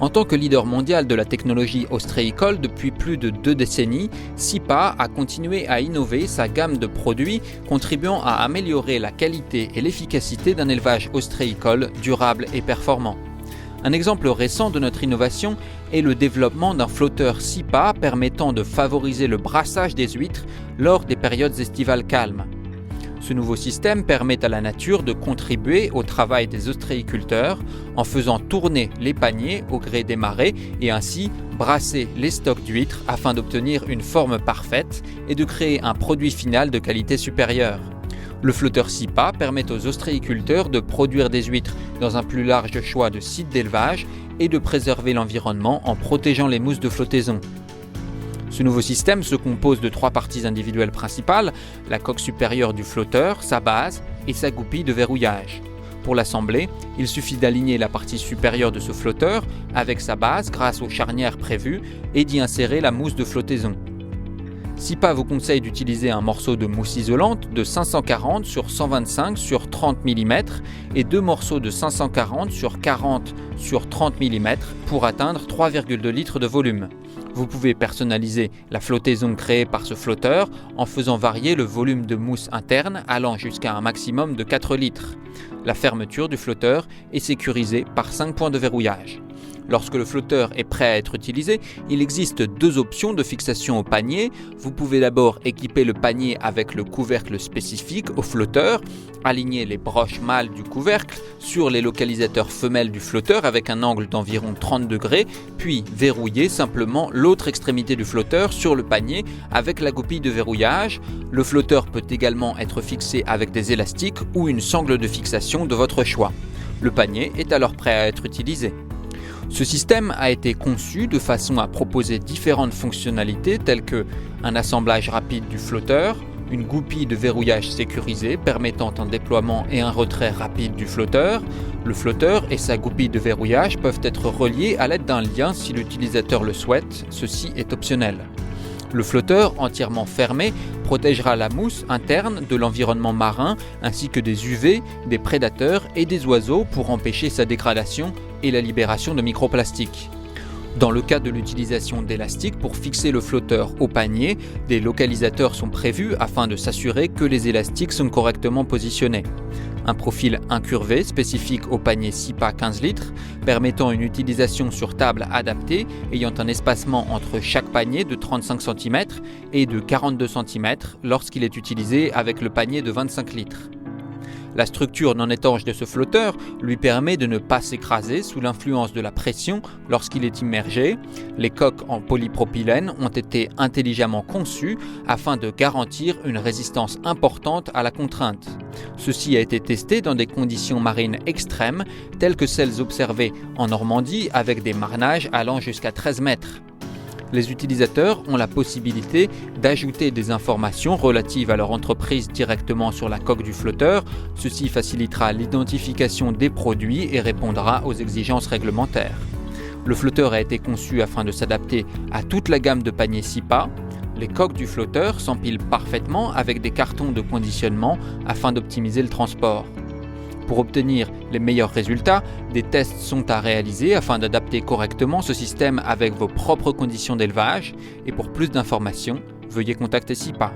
En tant que leader mondial de la technologie ostréicole depuis plus de 2 décennies, SIPA a continué à innover sa gamme de produits, contribuant à améliorer la qualité et l'efficacité d'un élevage ostréicole durable et performant. Un exemple récent de notre innovation est le développement d'un flotteur SIPA permettant de favoriser le brassage des huîtres lors des périodes estivales calmes. Ce nouveau système permet à la nature de contribuer au travail des ostréiculteurs en faisant tourner les paniers au gré des marées et ainsi brasser les stocks d'huîtres afin d'obtenir une forme parfaite et de créer un produit final de qualité supérieure. Le flotteur SIPA permet aux ostréiculteurs de produire des huîtres dans un plus large choix de sites d'élevage et de préserver l'environnement en protégeant les mousses de flottaison. Ce nouveau système se compose de 3 parties individuelles principales, la coque supérieure du flotteur, sa base et sa goupille de verrouillage. Pour l'assembler, il suffit d'aligner la partie supérieure de ce flotteur avec sa base grâce aux charnières prévues et d'y insérer la mousse de flottaison. SIPA vous conseille d'utiliser un morceau de mousse isolante de 540 sur 125 sur 30 mm et 2 morceaux de 540 sur 40 sur 30 mm pour atteindre 3,2 litres de volume. Vous pouvez personnaliser la flottaison créée par ce flotteur en faisant varier le volume de mousse interne allant jusqu'à un maximum de 4 litres. La fermeture du flotteur est sécurisée par 5 points de verrouillage. Lorsque le flotteur est prêt à être utilisé, il existe 2 options de fixation au panier. Vous pouvez d'abord équiper le panier avec le couvercle spécifique au flotteur, aligner les broches mâles du couvercle sur les localisateurs femelles du flotteur avec un angle d'environ 30 degrés, puis verrouiller simplement l'autre extrémité du flotteur sur le panier avec la goupille de verrouillage. Le flotteur peut également être fixé avec des élastiques ou une sangle de fixation de votre choix. Le panier est alors prêt à être utilisé. Ce système a été conçu de façon à proposer différentes fonctionnalités telles que un assemblage rapide du flotteur, une goupille de verrouillage sécurisée permettant un déploiement et un retrait rapide du flotteur. Le flotteur et sa goupille de verrouillage peuvent être reliés à l'aide d'un lien si l'utilisateur le souhaite, ceci est optionnel. Le flotteur entièrement fermé protégera la mousse interne de l'environnement marin ainsi que des UV, des prédateurs et des oiseaux pour empêcher sa dégradation et la libération de microplastiques. Dans le cas de l'utilisation d'élastiques pour fixer le flotteur au panier, des localisateurs sont prévus afin de s'assurer que les élastiques sont correctement positionnés. Un profil incurvé spécifique au panier SIPA 15 litres, permettant une utilisation sur table adaptée, ayant un espacement entre chaque panier de 35 cm et de 42 cm lorsqu'il est utilisé avec le panier de 25 litres. La structure non étanche de ce flotteur lui permet de ne pas s'écraser sous l'influence de la pression lorsqu'il est immergé. Les coques en polypropylène ont été intelligemment conçues afin de garantir une résistance importante à la contrainte. Ceci a été testé dans des conditions marines extrêmes telles que celles observées en Normandie avec des marnages allant jusqu'à 13 mètres. Les utilisateurs ont la possibilité d'ajouter des informations relatives à leur entreprise directement sur la coque du flotteur. Ceci facilitera l'identification des produits et répondra aux exigences réglementaires. Le flotteur a été conçu afin de s'adapter à toute la gamme de paniers SIPA. Les coques du flotteur s'empilent parfaitement avec des cartons de conditionnement afin d'optimiser le transport. Pour obtenir les meilleurs résultats, des tests sont à réaliser afin d'adapter correctement ce système avec vos propres conditions d'élevage. Et pour plus d'informations, veuillez contacter SIPA.